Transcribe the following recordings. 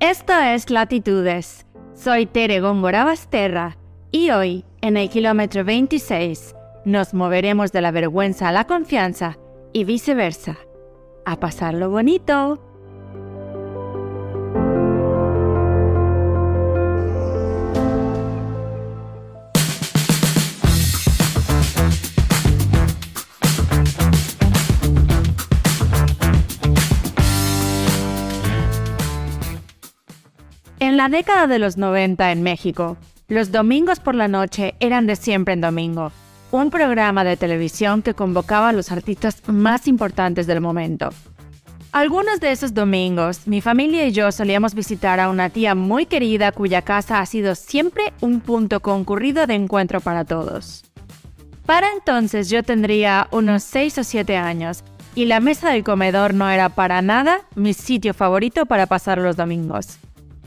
Esto es Latitudes. Soy Tere Góngora Basterra y hoy, en el kilómetro 26, nos moveremos de la vergüenza a la confianza y viceversa. ¡A pasarlo bonito! En la década de los 90 en México, los domingos por la noche eran de Siempre en Domingo, un programa de televisión que convocaba a los artistas más importantes del momento. Algunos de esos domingos, mi familia y yo solíamos visitar a una tía muy querida cuya casa ha sido siempre un punto concurrido de encuentro para todos. Para entonces yo tendría unos 6 o 7 años y la mesa del comedor no era para nada mi sitio favorito para pasar los domingos.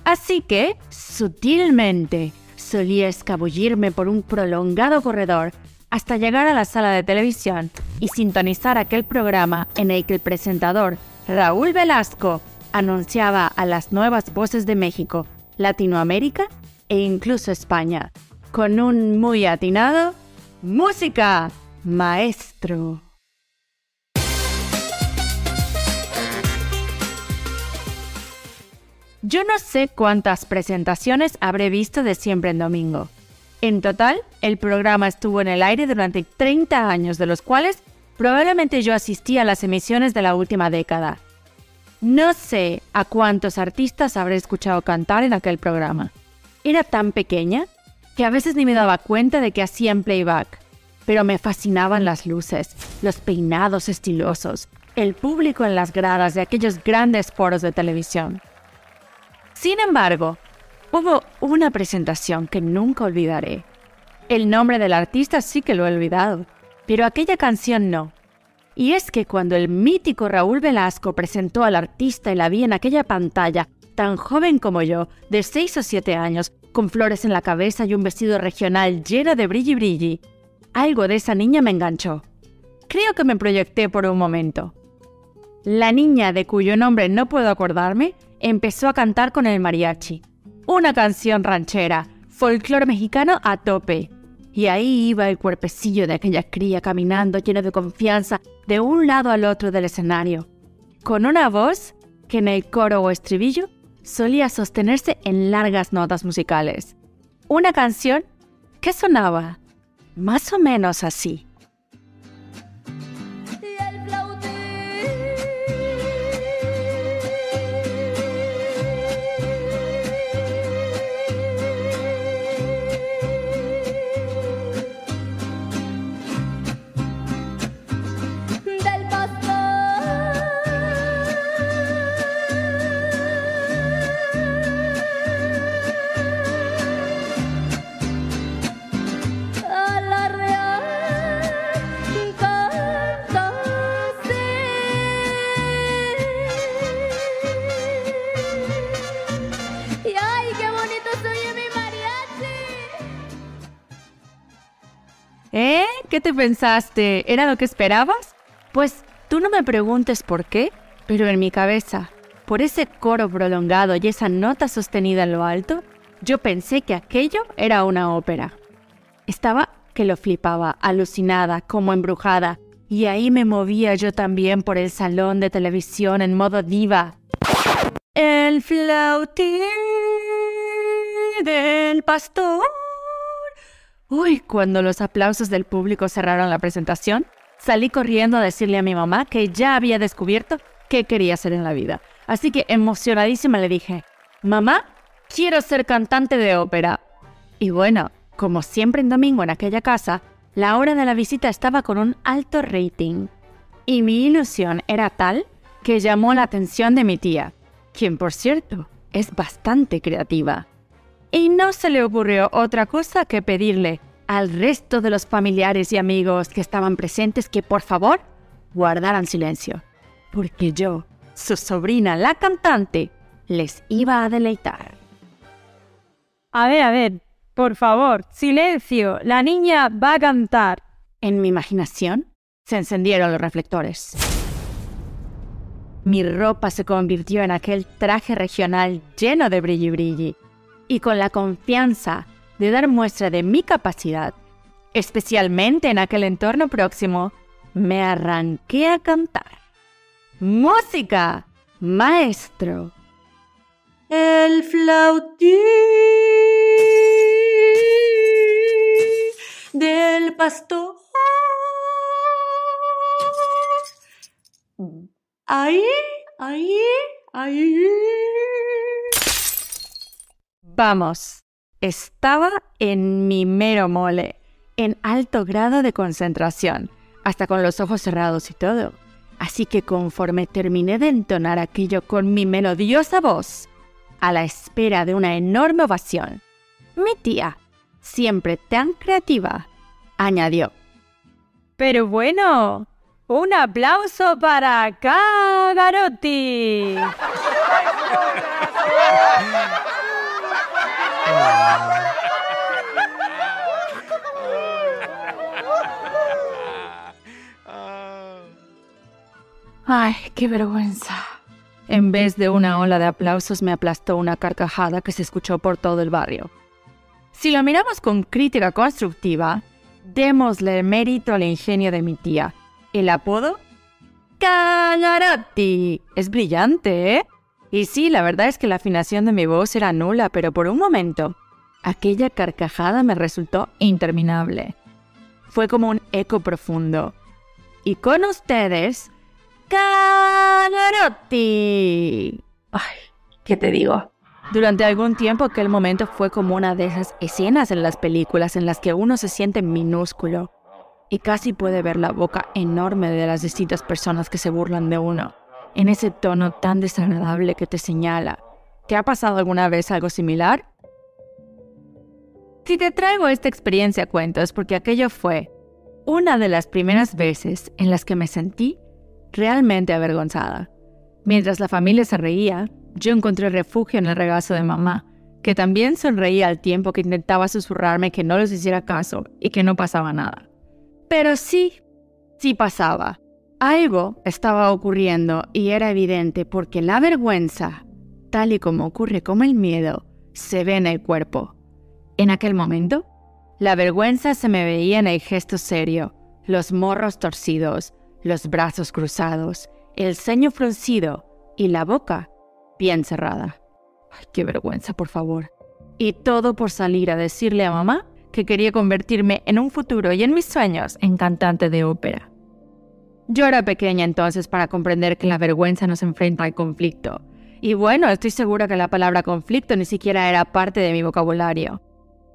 Así que, sutilmente, solía escabullirme por un prolongado corredor hasta llegar a la sala de televisión y sintonizar aquel programa en el que el presentador, Raúl Velasco, anunciaba a las nuevas voces de México, Latinoamérica e incluso España, con un muy atinado ¡Música, maestro! Yo no sé cuántas presentaciones habré visto de Siempre en Domingo. En total, el programa estuvo en el aire durante 30 años, de los cuales probablemente yo asistí a las emisiones de la última década. No sé a cuántos artistas habré escuchado cantar en aquel programa. Era tan pequeña que a veces ni me daba cuenta de que hacían playback, pero me fascinaban las luces, los peinados estilosos, el público en las gradas de aquellos grandes foros de televisión. Sin embargo, hubo una presentación que nunca olvidaré. El nombre del artista sí que lo he olvidado, pero aquella canción no. Y es que cuando el mítico Raúl Velasco presentó al artista y la vi en aquella pantalla, tan joven como yo, de 6 o 7 años, con flores en la cabeza y un vestido regional lleno de brilli brilli, algo de esa niña me enganchó. Creo que me proyecté por un momento. La niña, de cuyo nombre no puedo acordarme, empezó a cantar con el mariachi. Una canción ranchera, folclore mexicano a tope. Y ahí iba el cuerpecillo de aquella cría caminando lleno de confianza de un lado al otro del escenario, con una voz que en el coro o estribillo solía sostenerse en largas notas musicales. Una canción que sonaba más o menos así. ¿Qué te pensaste? ¿Era lo que esperabas? Pues tú no me preguntes por qué, pero en mi cabeza, por ese coro prolongado y esa nota sostenida en lo alto, yo pensé que aquello era una ópera. Estaba que lo flipaba, alucinada, como embrujada, y ahí me movía yo también por el salón de televisión en modo diva. El flautín del pastor. Uy, cuando los aplausos del público cerraron la presentación, salí corriendo a decirle a mi mamá que ya había descubierto qué quería hacer en la vida. Así que emocionadísima le dije, mamá, quiero ser cantante de ópera. Y bueno, como siempre en domingo en aquella casa, la hora de la visita estaba con un alto rating. Y mi ilusión era tal que llamó la atención de mi tía, quien por cierto es bastante creativa. Y no se le ocurrió otra cosa que pedirle al resto de los familiares y amigos que estaban presentes que por favor guardaran silencio, porque yo, su sobrina la cantante, les iba a deleitar. A ver, por favor, silencio, la niña va a cantar. En mi imaginación se encendieron los reflectores. Mi ropa se convirtió en aquel traje regional lleno de brilli brilli, y con la confianza de dar muestra de mi capacidad, especialmente en aquel entorno próximo, me arranqué a cantar. ¡Música, maestro! El flautín del pastor. Ahí. Vamos, estaba en mi mero mole, en alto grado de concentración, hasta con los ojos cerrados y todo. Así que conforme terminé de entonar aquello con mi melodiosa voz, a la espera de una enorme ovación, mi tía, siempre tan creativa, añadió: Pero bueno, un aplauso para Cagarotti. ¡Ay, qué vergüenza! En vez de una ola de aplausos me aplastó una carcajada que se escuchó por todo el barrio. Si lo miramos con crítica constructiva, démosle mérito al ingenio de mi tía. El apodo: Cagarotti. Es brillante, ¿eh? Y sí, la verdad es que la afinación de mi voz era nula, pero por un momento, aquella carcajada me resultó interminable. Fue como un eco profundo. Y con ustedes, Cagarotti. Ay, ¿qué te digo? Durante algún tiempo aquel momento fue como una de esas escenas en las películas en las que uno se siente minúsculo y casi puede ver la boca enorme de las distintas personas que se burlan de uno, en ese tono tan desagradable que te señala. ¿Te ha pasado alguna vez algo similar? Si te traigo esta experiencia a cuento es porque aquello fue una de las primeras veces en las que me sentí realmente avergonzada. Mientras la familia se reía, yo encontré refugio en el regazo de mamá, que también sonreía al tiempo que intentaba susurrarme que no les hiciera caso y que no pasaba nada. Pero sí pasaba. Algo estaba ocurriendo y era evidente porque la vergüenza, tal y como ocurre con el miedo, se ve en el cuerpo. En aquel momento, la vergüenza se me veía en el gesto serio, los morros torcidos, los brazos cruzados, el ceño fruncido y la boca bien cerrada. Ay, qué vergüenza, por favor. Y todo por salir a decirle a mamá que quería convertirme en un futuro y en mis sueños en cantante de ópera. Yo era pequeña entonces para comprender que la vergüenza nos enfrenta al conflicto. Y bueno, estoy segura que la palabra conflicto ni siquiera era parte de mi vocabulario.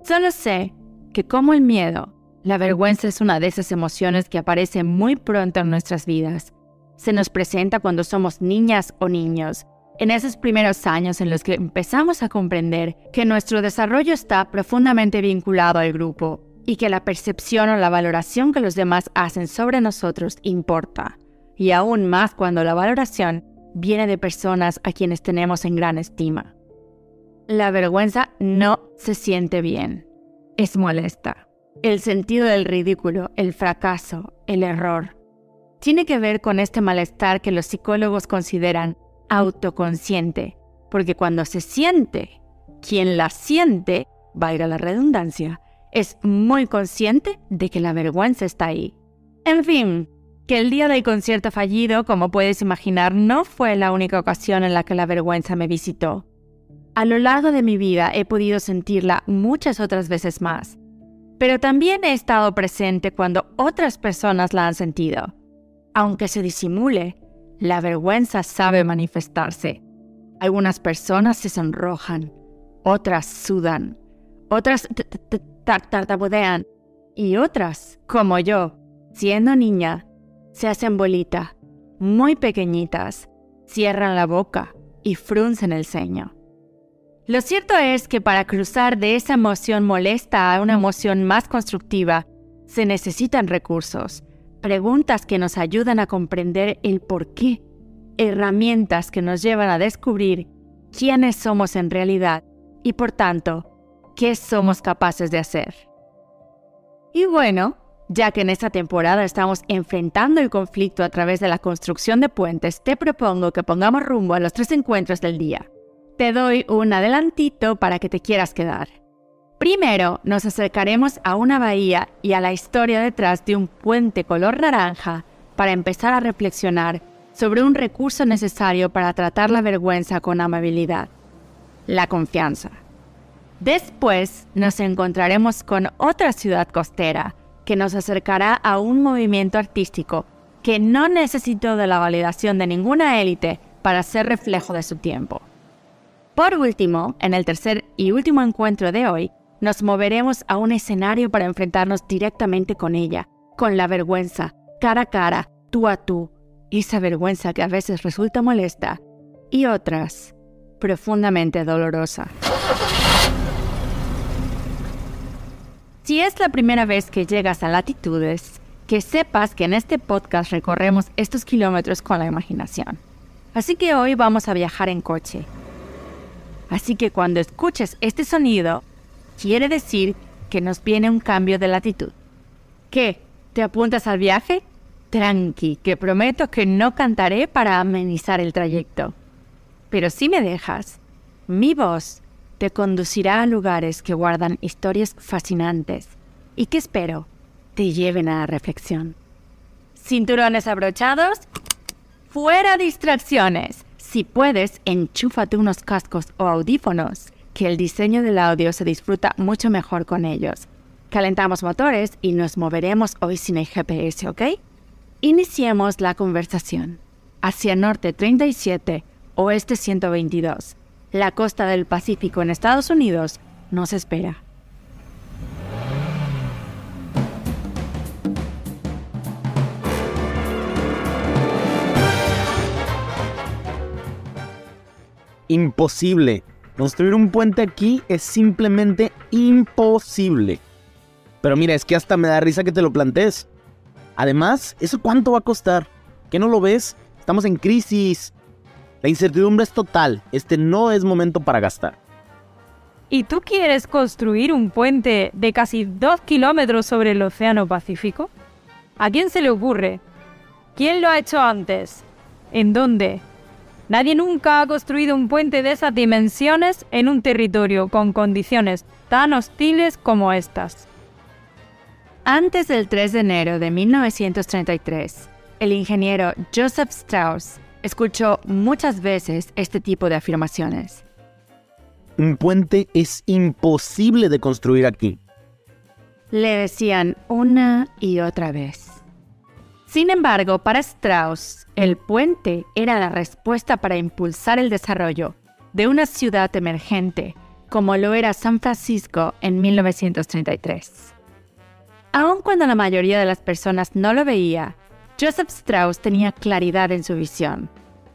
Solo sé que, como el miedo, la vergüenza es una de esas emociones que aparece muy pronto en nuestras vidas. Se nos presenta cuando somos niñas o niños, en esos primeros años en los que empezamos a comprender que nuestro desarrollo está profundamente vinculado al grupo y que la percepción o la valoración que los demás hacen sobre nosotros importa, y aún más cuando la valoración viene de personas a quienes tenemos en gran estima. La vergüenza no se siente bien, es molesta. El sentido del ridículo, el fracaso, el error, tiene que ver con este malestar que los psicólogos consideran autoconsciente, porque cuando se siente, quien la siente, valga la redundancia, es muy consciente de que la vergüenza está ahí. En fin, que el día del concierto fallido, como puedes imaginar, no fue la única ocasión en la que la vergüenza me visitó. A lo largo de mi vida he podido sentirla muchas otras veces más, pero también he estado presente cuando otras personas la han sentido. Aunque se disimule, la vergüenza sabe manifestarse. Algunas personas se sonrojan, otras sudan, otras tartamudean y otras, como yo, siendo niña, se hacen bolita, muy pequeñitas, cierran la boca y fruncen el ceño. Lo cierto es que para cruzar de esa emoción molesta a una emoción más constructiva, se necesitan recursos, preguntas que nos ayudan a comprender el porqué, herramientas que nos llevan a descubrir quiénes somos en realidad y, por tanto, qué somos capaces de hacer. Y bueno, Ya que en esta temporada estamos enfrentando el conflicto a través de la construcción de puentes, te propongo que pongamos rumbo a los 3 encuentros del día. Te doy un adelantito para que te quieras quedar. Primero, nos acercaremos a una bahía y a la historia detrás de un puente color naranja para empezar a reflexionar sobre un recurso necesario para tratar la vergüenza con amabilidad: la confianza. Después, nos encontraremos con otra ciudad costera que nos acercará a un movimiento artístico que no necesitó de la validación de ninguna élite para ser reflejo de su tiempo. Por último, en el tercer y último encuentro de hoy, nos moveremos a un escenario para enfrentarnos directamente con ella, con la vergüenza, cara a cara, tú a tú, esa vergüenza que a veces resulta molesta y otras profundamente dolorosa. Si es la primera vez que llegas a Latitudes, que sepas que en este podcast recorremos estos kilómetros con la imaginación. Así que hoy vamos a viajar en coche. Así que cuando escuches este sonido, quiere decir que nos viene un cambio de latitud. ¿Qué? ¿Te apuntas al viaje? Tranqui, que prometo que no cantaré para amenizar el trayecto. Pero si me dejas, mi voz te conducirá a lugares que guardan historias fascinantes y que espero te lleven a la reflexión. ¿Cinturones abrochados? ¡Fuera distracciones! Si puedes, enchúfate unos cascos o audífonos, que el diseño del audio se disfruta mucho mejor con ellos. Calentamos motores y nos moveremos hoy sin el GPS, ¿ok? Iniciemos la conversación. Hacia norte 37, oeste 122. La costa del Pacífico en Estados Unidos nos espera. Imposible. Construir un puente aquí es simplemente imposible. Pero mira, es que hasta me da risa que te lo plantees. Además, ¿eso cuánto va a costar? ¿Qué no lo ves? Estamos en crisis. La incertidumbre es total. Este no es momento para gastar. ¿Y tú quieres construir un puente de casi 2 kilómetros sobre el Océano Pacífico? ¿A quién se le ocurre? ¿Quién lo ha hecho antes? ¿En dónde? Nadie nunca ha construido un puente de esas dimensiones en un territorio con condiciones tan hostiles como estas. Antes del 3 de enero de 1933, el ingeniero Joseph Strauss escuchó muchas veces este tipo de afirmaciones. Un puente es imposible de construir aquí. Le decían una y otra vez. Sin embargo, para Strauss, el puente era la respuesta para impulsar el desarrollo de una ciudad emergente, como lo era San Francisco en 1933. Aun cuando la mayoría de las personas no lo veía, Joseph Strauss tenía claridad en su visión.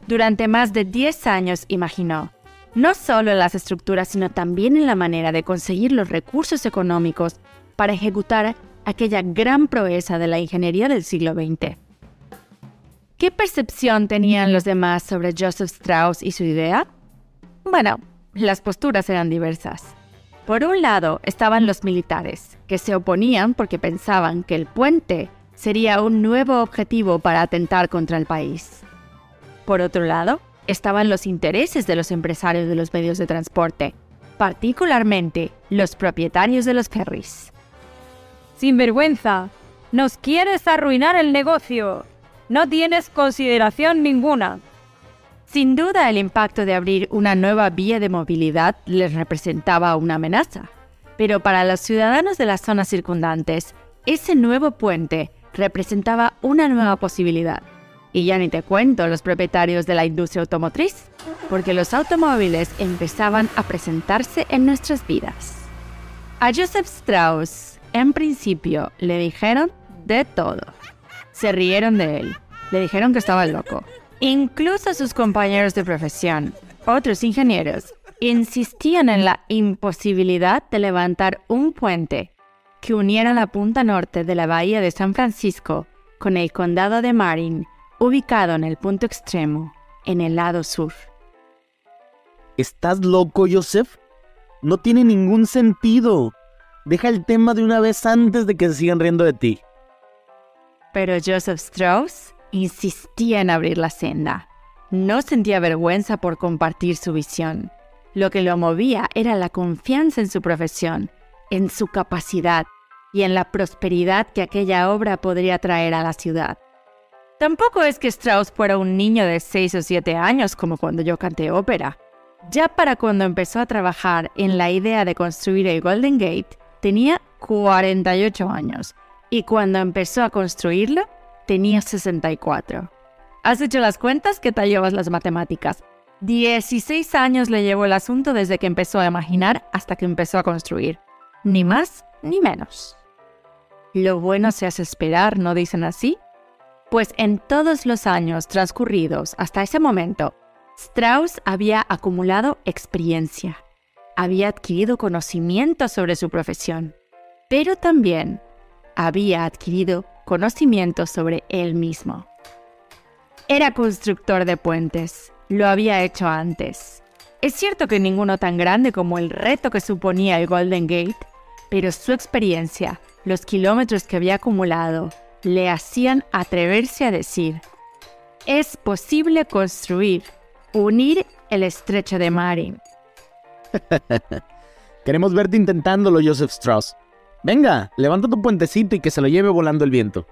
Durante más de 10 años imaginó, no solo en las estructuras, sino también en la manera de conseguir los recursos económicos para ejecutar aquella gran proeza de la ingeniería del siglo XX. ¿Qué percepción tenían los demás sobre Joseph Strauss y su idea? Bueno, las posturas eran diversas. Por un lado estaban los militares, que se oponían porque pensaban que el puente sería un nuevo objetivo para atentar contra el país. Por otro lado, estaban los intereses de los empresarios de los medios de transporte, particularmente los propietarios de los ferries. ¡Sinvergüenza! ¡Nos quieres arruinar el negocio! ¡No tienes consideración ninguna! Sin duda, el impacto de abrir una nueva vía de movilidad les representaba una amenaza. Pero para los ciudadanos de las zonas circundantes, ese nuevo puente representaba una nueva posibilidad. Y ya ni te cuento los propietarios de la industria automotriz, porque los automóviles empezaban a presentarse en nuestras vidas. A Joseph Strauss, en principio, le dijeron de todo. Se rieron de él, le dijeron que estaba loco. Incluso sus compañeros de profesión, otros ingenieros, insistían en la imposibilidad de levantar un puente que uniera la punta norte de la bahía de San Francisco con el condado de Marin, ubicado en el punto extremo, en el lado sur. ¿Estás loco, Joseph? No tiene ningún sentido. Deja el tema de una vez antes de que se sigan riendo de ti. Pero Joseph Strauss insistía en abrir la senda. No sentía vergüenza por compartir su visión. Lo que lo movía era la confianza en su profesión, en su capacidad y en la prosperidad que aquella obra podría traer a la ciudad. Tampoco es que Strauss fuera un niño de 6 o 7 años como cuando yo canté ópera. Ya para cuando empezó a trabajar en la idea de construir el Golden Gate, tenía 48 años y cuando empezó a construirlo, tenía 64. ¿Has hecho las cuentas? ¿Qué tal llevas las matemáticas? 16 años le llevó el asunto desde que empezó a imaginar hasta que empezó a construir. Ni más ni menos. Lo bueno se hace esperar, ¿no dicen así? Pues en todos los años transcurridos hasta ese momento, Strauss había acumulado experiencia, había adquirido conocimiento sobre su profesión, pero también había adquirido conocimiento sobre él mismo. Era constructor de puentes, lo había hecho antes. Es cierto que ninguno tan grande como el reto que suponía el Golden Gate, pero su experiencia, los kilómetros que había acumulado, le hacían atreverse a decir: es posible construir, unir el estrecho de Marin. Queremos verte intentándolo, Joseph Strauss. Venga, levanta tu puentecito y que se lo lleve volando el viento.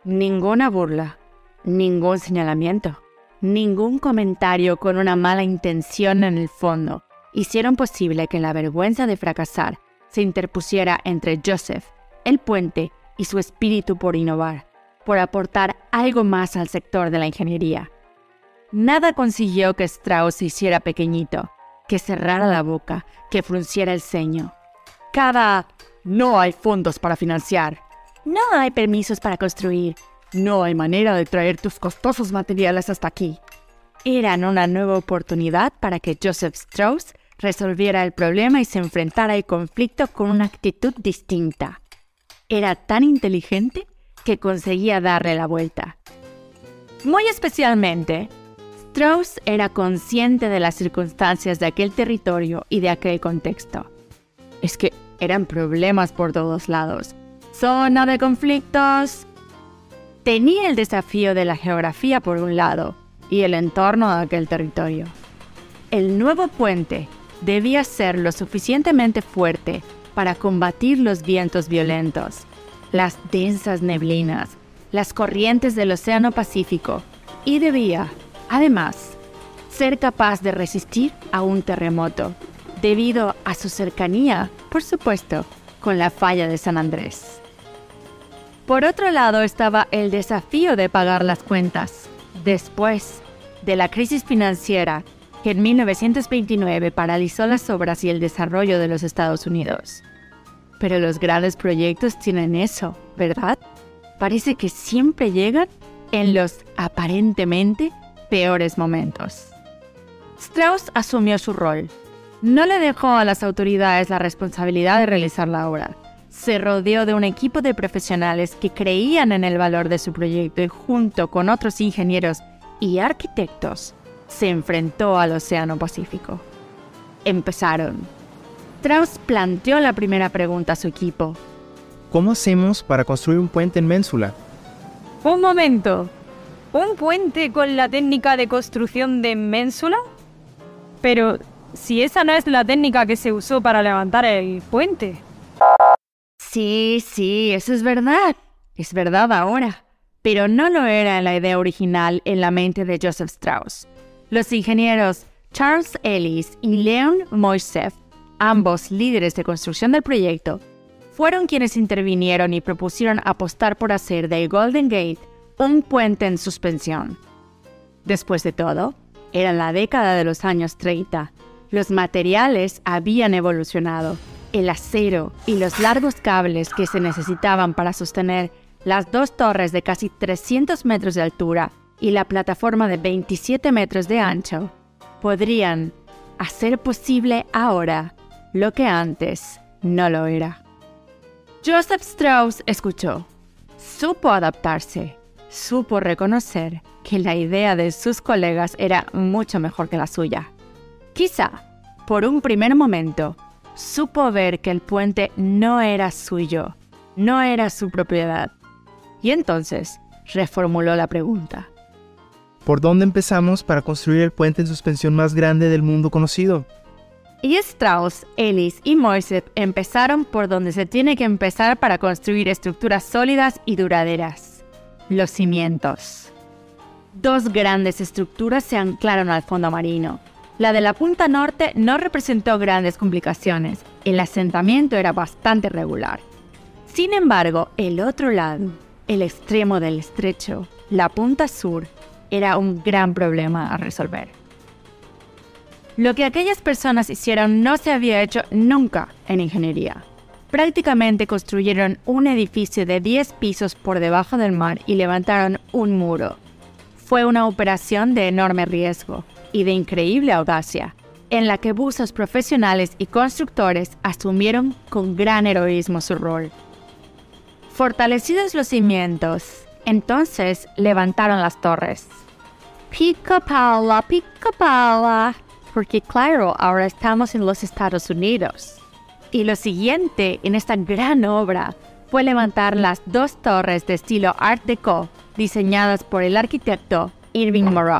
Ninguna burla, ningún señalamiento, ningún comentario con una mala intención en el fondo hicieron posible que la vergüenza de fracasar se interpusiera entre Joseph, el puente y su espíritu por innovar, por aportar algo más al sector de la ingeniería. Nada consiguió que Strauss se hiciera pequeñito, que cerrara la boca, que frunciera el ceño. Cada "no hay fondos para financiar", "no hay permisos para construir", "no hay manera de traer tus costosos materiales hasta aquí", eran una nueva oportunidad para que Joseph Strauss resolviera el problema y se enfrentara al conflicto con una actitud distinta. Era tan inteligente que conseguía darle la vuelta. Muy especialmente, Strauss era consciente de las circunstancias de aquel territorio y de aquel contexto. Es que eran problemas por todos lados. Zona de conflictos. Tenía el desafío de la geografía por un lado y el entorno de aquel territorio. El nuevo puente debía ser lo suficientemente fuerte para combatir los vientos violentos, las densas neblinas, las corrientes del Océano Pacífico y debía, además, ser capaz de resistir a un terremoto, debido a su cercanía, por supuesto, con la falla de San Andrés. Por otro lado estaba el desafío de pagar las cuentas, después de la crisis financiera que en 1929 paralizó las obras y el desarrollo de los Estados Unidos. Pero los grandes proyectos tienen eso, ¿verdad? Parece que siempre llegan en los aparentemente peores momentos. Strauss asumió su rol. No le dejó a las autoridades la responsabilidad de realizar la obra. Se rodeó de un equipo de profesionales que creían en el valor de su proyecto y junto con otros ingenieros y arquitectos se enfrentó al Océano Pacífico. Empezaron. Strauss planteó la primera pregunta a su equipo. ¿Cómo hacemos para construir un puente en Ménsula? Un momento. ¿Un puente con la técnica de construcción de Ménsula? Pero si esa no es la técnica que se usó para levantar el puente. Sí, eso es verdad. Es verdad ahora. Pero no lo era en la idea original en la mente de Joseph Strauss. Los ingenieros Charles Ellis y Leon Moisseff, ambos líderes de construcción del proyecto, fueron quienes intervinieron y propusieron apostar por hacer del Golden Gate un puente en suspensión. Después de todo, era la década de los años 30. Los materiales habían evolucionado. El acero y los largos cables que se necesitaban para sostener las dos torres de casi 300 metros de altura y la plataforma de 27 metros de ancho podrían hacer posible ahora lo que antes no lo era. Joseph Strauss escuchó, supo adaptarse, supo reconocer que la idea de sus colegas era mucho mejor que la suya. Quizá, por un primer momento, supo ver que el puente no era suyo, no era su propiedad. Y entonces reformuló la pregunta. ¿Por dónde empezamos para construir el puente en suspensión más grande del mundo conocido? Y Strauss, Ellis y Moisés empezaron por donde se tiene que empezar para construir estructuras sólidas y duraderas: los cimientos. Dos grandes estructuras se anclaron al fondo marino. La de la punta norte no representó grandes complicaciones. El asentamiento era bastante regular. Sin embargo, el otro lado, el extremo del estrecho, la punta sur, era un gran problema a resolver. Lo que aquellas personas hicieron no se había hecho nunca en ingeniería. Prácticamente construyeron un edificio de 10 pisos por debajo del mar y levantaron un muro. Fue una operación de enorme riesgo y de increíble audacia, en la que buzos profesionales y constructores asumieron con gran heroísmo su rol. Fortalecidos los cimientos, entonces levantaron las torres. Pica pala, porque claro, ahora estamos en los Estados Unidos. Y lo siguiente en esta gran obra fue levantar las dos torres de estilo Art Deco diseñadas por el arquitecto Irving Morrow.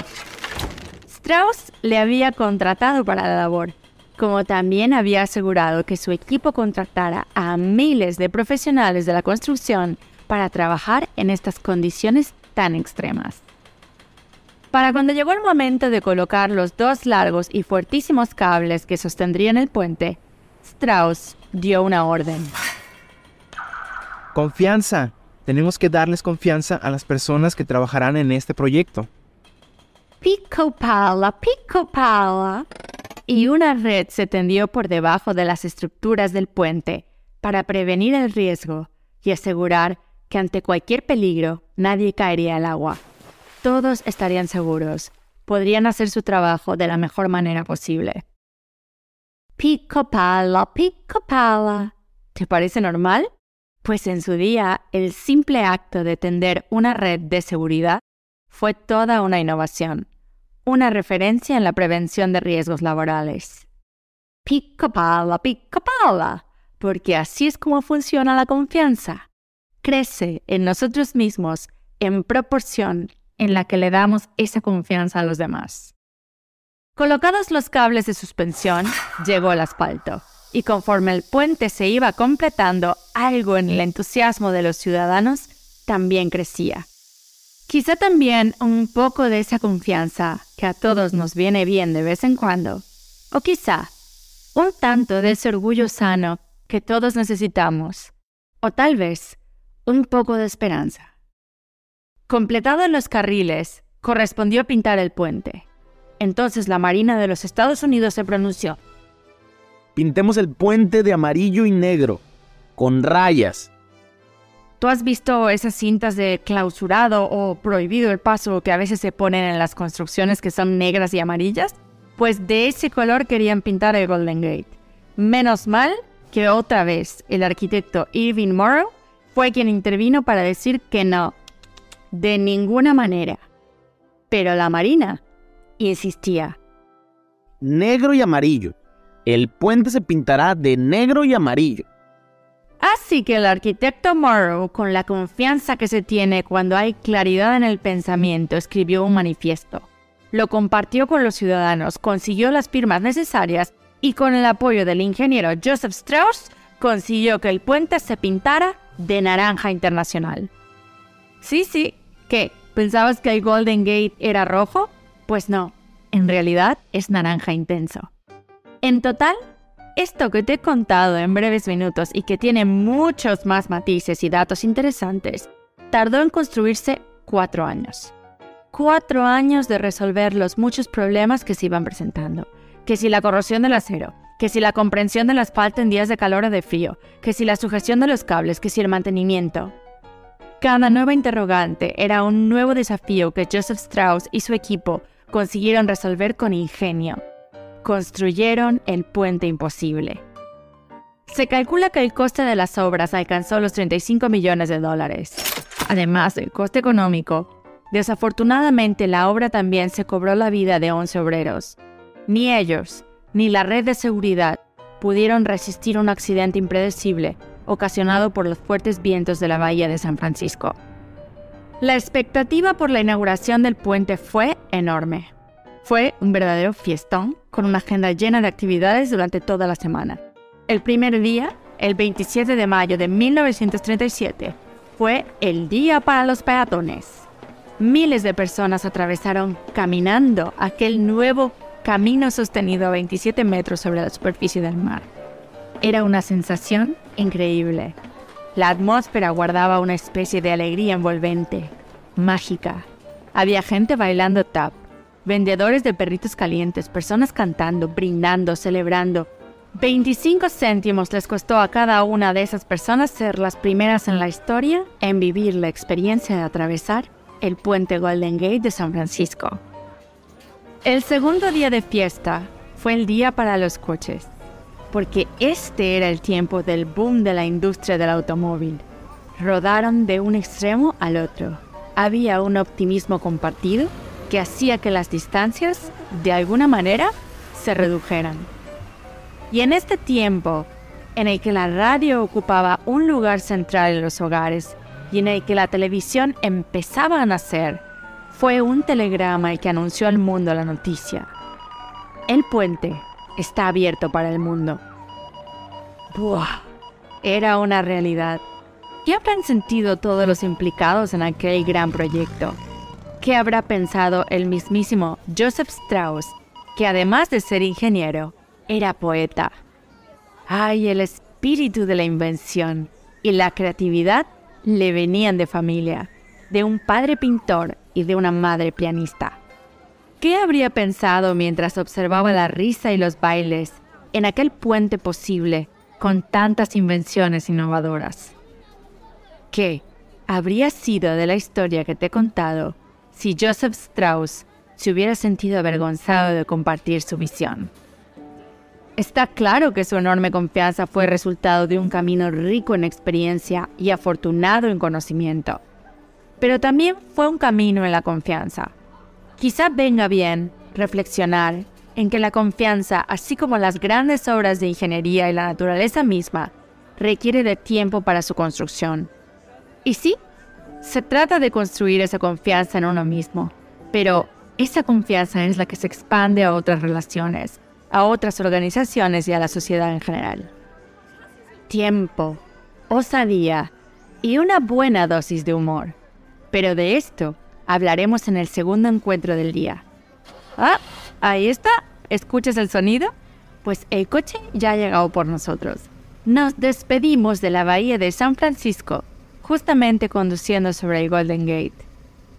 Strauss le había contratado para la labor, como también había asegurado que su equipo contratara a miles de profesionales de la construcción para trabajar en estas condiciones tan extremas. Para cuando llegó el momento de colocar los dos largos y fuertísimos cables que sostendrían el puente, Strauss dio una orden. Confianza. Tenemos que darles confianza a las personas que trabajarán en este proyecto. Pico pala. Y una red se tendió por debajo de las estructuras del puente para prevenir el riesgo y asegurar que ante cualquier peligro nadie caería al agua. Todos estarían seguros, podrían hacer su trabajo de la mejor manera posible. Pico pala. ¿Te parece normal? Pues en su día, el simple acto de tender una red de seguridad fue toda una innovación, una referencia en la prevención de riesgos laborales. Pico pala, porque así es como funciona la confianza. Crece en nosotros mismos en proporción en la que le damos esa confianza a los demás. Colocados los cables de suspensión, llegó el asfalto, y conforme el puente se iba completando, algo en el entusiasmo de los ciudadanos también crecía. Quizá también un poco de esa confianza que a todos nos viene bien de vez en cuando, o quizá un tanto de ese orgullo sano que todos necesitamos, o tal vez un poco de esperanza. Completados los carriles, correspondió pintar el puente. Entonces la Marina de los Estados Unidos se pronunció. Pintemos el puente de amarillo y negro, con rayas. ¿Tú has visto esas cintas de clausurado o prohibido el paso que a veces se ponen en las construcciones que son negras y amarillas? Pues de ese color querían pintar el Golden Gate. Menos mal que otra vez el arquitecto Irving Morrow fue quien intervino para decir que no, de ninguna manera. Pero la Marina insistía. Negro y amarillo. El puente se pintará de negro y amarillo. Así que el arquitecto Morrow, con la confianza que se tiene cuando hay claridad en el pensamiento, escribió un manifiesto. Lo compartió con los ciudadanos, consiguió las firmas necesarias y con el apoyo del ingeniero Joseph Strauss consiguió que el puente se pintara de naranja internacional. Sí, ¿qué? ¿Pensabas que el Golden Gate era rojo? Pues no, en realidad es naranja intenso. En total, esto que te he contado en breves minutos y que tiene muchos más matices y datos interesantes, tardó en construirse 4 años. 4 años de resolver los muchos problemas que se iban presentando. Que si la corrosión del acero, que si la comprensión del asfalto en días de calor o de frío, que si la sujeción de los cables, que si el mantenimiento. Cada nueva interrogante era un nuevo desafío que Joseph Strauss y su equipo consiguieron resolver con ingenio. Construyeron el puente imposible. Se calcula que el coste de las obras alcanzó los $35 millones. Además del coste económico, desafortunadamente la obra también se cobró la vida de 11 obreros. Ni ellos, ni la red de seguridad pudieron resistir un accidente impredecible ocasionado por los fuertes vientos de la bahía de San Francisco. La expectativa por la inauguración del puente fue enorme. Fue un verdadero fiestón con una agenda llena de actividades durante toda la semana. El primer día, el 27 de mayo de 1937, fue el día para los peatones. Miles de personas atravesaron caminando aquel nuevo camino sostenido a 27 metros sobre la superficie del mar. Era una sensación increíble. La atmósfera guardaba una especie de alegría envolvente, mágica. Había gente bailando tap, vendedores de perritos calientes, personas cantando, brindando, celebrando. 25 céntimos les costó a cada una de esas personas ser las primeras en la historia en vivir la experiencia de atravesar el puente Golden Gate de San Francisco. El segundo día de fiesta fue el día para los coches, porque este era el tiempo del boom de la industria del automóvil. Rodaron de un extremo al otro. Había un optimismo compartido que hacía que las distancias, de alguna manera, se redujeran. Y en este tiempo, en el que la radio ocupaba un lugar central en los hogares y en el que la televisión empezaba a nacer, fue un telegrama el que anunció al mundo la noticia. El puente está abierto para el mundo. ¡Buah! Era una realidad. ¿Qué habrán sentido todos los implicados en aquel gran proyecto? ¿Qué habrá pensado el mismísimo Joseph Strauss, que además de ser ingeniero, era poeta? ¡Ay, el espíritu de la invención y la creatividad le venían de familia, de un padre pintor y de una madre pianista! ¿Qué habría pensado mientras observaba la risa y los bailes en aquel puente posible con tantas invenciones innovadoras? ¿Qué habría sido de la historia que te he contado si Joseph Strauss se hubiera sentido avergonzado de compartir su visión? Está claro que su enorme confianza fue resultado de un camino rico en experiencia y afortunado en conocimiento. Pero también fue un camino en la confianza. Quizá venga bien reflexionar en que la confianza, así como las grandes obras de ingeniería y la naturaleza misma, requiere de tiempo para su construcción. Y sí, se trata de construir esa confianza en uno mismo, pero esa confianza es la que se expande a otras relaciones, a otras organizaciones y a la sociedad en general. Tiempo, osadía y una buena dosis de humor. Pero de esto hablaremos en el segundo encuentro del día. ¡Ah! Ahí está. ¿Escuchas el sonido? Pues el coche ya ha llegado por nosotros. Nos despedimos de la bahía de San Francisco, justamente conduciendo sobre el Golden Gate.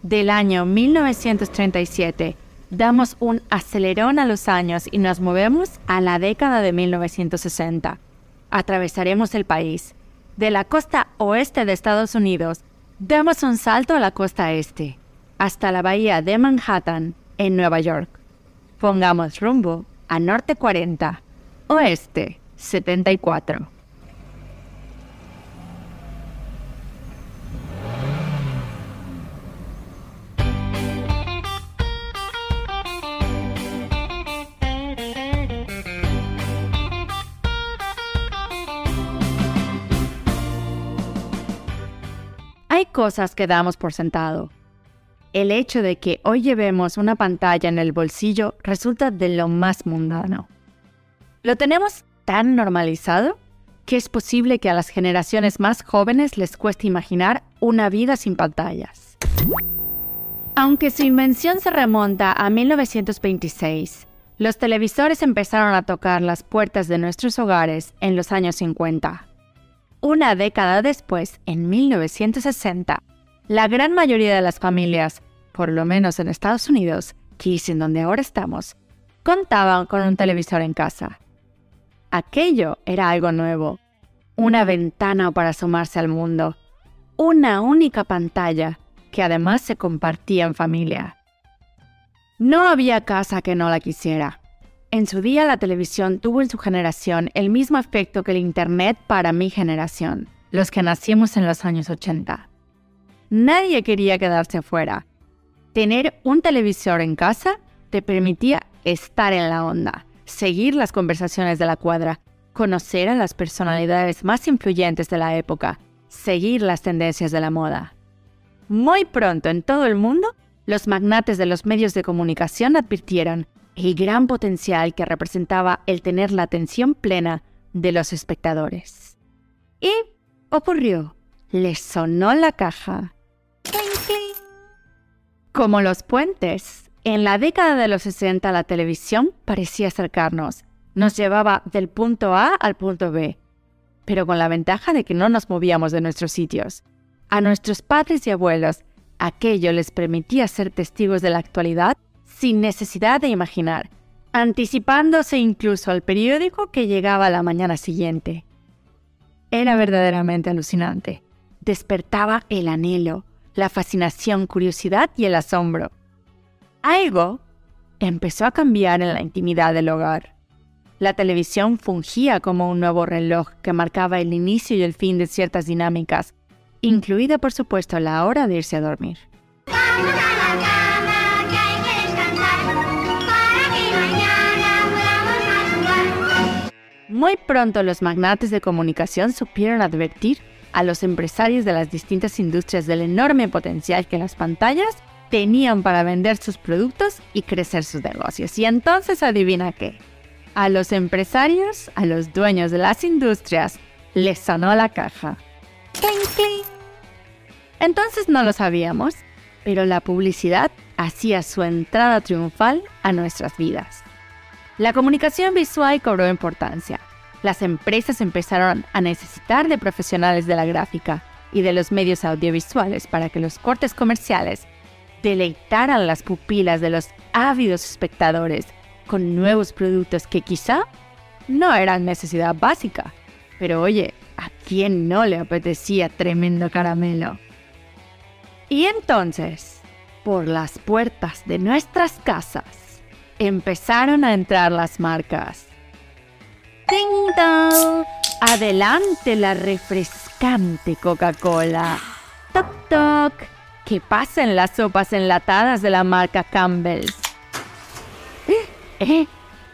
Del año 1937, damos un acelerón a los años y nos movemos a la década de 1960. Atravesaremos el país. De la costa oeste de Estados Unidos, damos un salto a la costa este, hasta la bahía de Manhattan, en Nueva York. Pongamos rumbo a norte 40, oeste 74. Hay cosas que damos por sentado. El hecho de que hoy llevemos una pantalla en el bolsillo resulta de lo más mundano. Lo tenemos tan normalizado que es posible que a las generaciones más jóvenes les cueste imaginar una vida sin pantallas. Aunque su invención se remonta a 1926, los televisores empezaron a tocar las puertas de nuestros hogares en los años 50. Una década después, en 1960, la gran mayoría de las familias, por lo menos en Estados Unidos, que es en donde ahora estamos, contaban con un televisor en casa. Aquello era algo nuevo, una ventana para asomarse al mundo, una única pantalla que además se compartía en familia. No había casa que no la quisiera. En su día la televisión tuvo en su generación el mismo efecto que el Internet para mi generación, los que nacimos en los años 80. Nadie quería quedarse afuera. Tener un televisor en casa te permitía estar en la onda, seguir las conversaciones de la cuadra, conocer a las personalidades más influyentes de la época, seguir las tendencias de la moda. Muy pronto en todo el mundo, los magnates de los medios de comunicación advirtieron el gran potencial que representaba el tener la atención plena de los espectadores. Y ocurrió, les sonó la caja. ¡Cling, cling! Como los puentes, en la década de los 60 la televisión parecía acercarnos. Nos llevaba del punto A al punto B, pero con la ventaja de que no nos movíamos de nuestros sitios. A nuestros padres y abuelos, aquello les permitía ser testigos de la actualidad sin necesidad de imaginar, anticipándose incluso al periódico que llegaba a la mañana siguiente. Era verdaderamente alucinante. Despertaba el anhelo, la fascinación, curiosidad y el asombro. Algo empezó a cambiar en la intimidad del hogar. La televisión fungía como un nuevo reloj que marcaba el inicio y el fin de ciertas dinámicas, incluida por supuesto la hora de irse a dormir. Vamos a la cama, que hay que descansar, para que mañana podamos madrugar. Muy pronto los magnates de comunicación supieron advertir a los empresarios de las distintas industrias del enorme potencial que las pantallas tenían para vender sus productos y crecer sus negocios. Y entonces, ¿adivina qué? A los empresarios, a los dueños de las industrias, les sonó la caja. ¡Cling, cling! Entonces no lo sabíamos, pero la publicidad hacía su entrada triunfal a nuestras vidas. La comunicación visual cobró importancia. Las empresas empezaron a necesitar de profesionales de la gráfica y de los medios audiovisuales para que los cortes comerciales deleitaran las pupilas de los ávidos espectadores con nuevos productos que quizá no eran necesidad básica. Pero oye, ¿a quién no le apetecía tremendo caramelo? Y entonces, por las puertas de nuestras casas, empezaron a entrar las marcas. ¡Ding dong! Adelante la refrescante Coca-Cola. ¡Toc toc! Que pasen las sopas enlatadas de la marca Campbell's.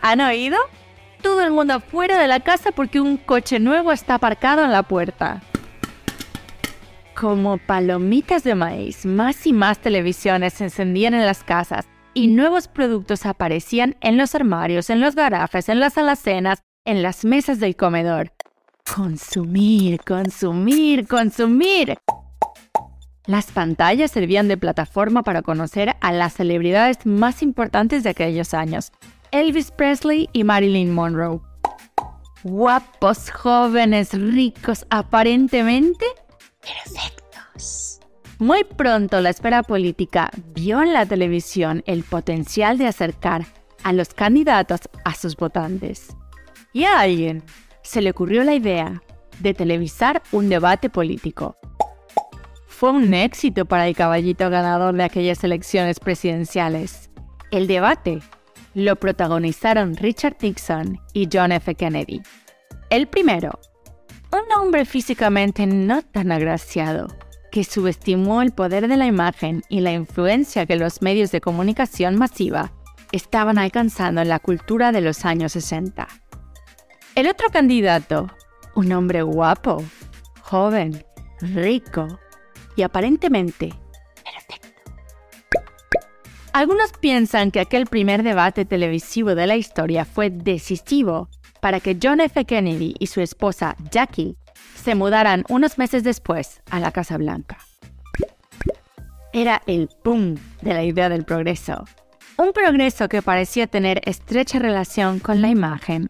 ¿Han oído? Todo el mundo fuera de la casa porque un coche nuevo está aparcado en la puerta. Como palomitas de maíz, más y más televisiones se encendían en las casas y nuevos productos aparecían en los armarios, en los garajes, en las alacenas, en las mesas del comedor. Consumir, consumir, consumir. Las pantallas servían de plataforma para conocer a las celebridades más importantes de aquellos años. Elvis Presley y Marilyn Monroe. Guapos, jóvenes, ricos, aparentemente perfectos. Muy pronto la esfera política vio en la televisión el potencial de acercar a los candidatos a sus votantes. Y a alguien se le ocurrió la idea de televisar un debate político. Fue un éxito para el caballito ganador de aquellas elecciones presidenciales. El debate lo protagonizaron Richard Nixon y John F. Kennedy. El primero, un hombre físicamente no tan agraciado, que subestimó el poder de la imagen y la influencia que los medios de comunicación masiva estaban alcanzando en la cultura de los años 60. El otro candidato, un hombre guapo, joven, rico y aparentemente perfecto. Algunos piensan que aquel primer debate televisivo de la historia fue decisivo para que John F. Kennedy y su esposa Jackie se mudaran unos meses después a la Casa Blanca. Era el boom de la idea del progreso. Un progreso que parecía tener estrecha relación con la imagen,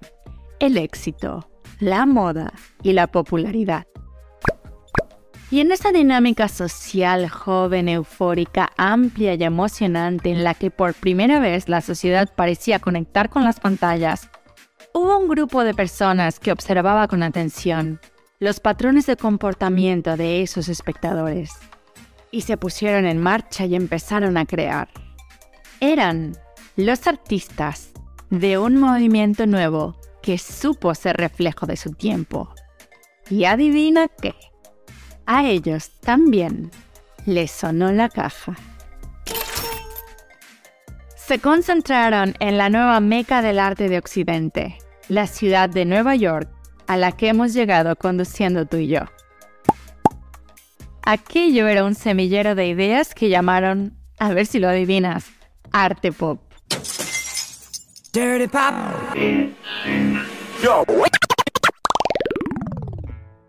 el éxito, la moda y la popularidad. Y en esa dinámica social joven, eufórica, amplia y emocionante en la que por primera vez la sociedad parecía conectar con las pantallas, hubo un grupo de personas que observaba con atención los patrones de comportamiento de esos espectadores y se pusieron en marcha y empezaron a crear. Eran los artistas de un movimiento nuevo que supo ser reflejo de su tiempo. Y adivina qué. A ellos también les sonó la caja. Se concentraron en la nueva meca del arte de Occidente, la ciudad de Nueva York, a la que hemos llegado conduciendo tú y yo. Aquello era un semillero de ideas que llamaron, a ver si lo adivinas, arte pop.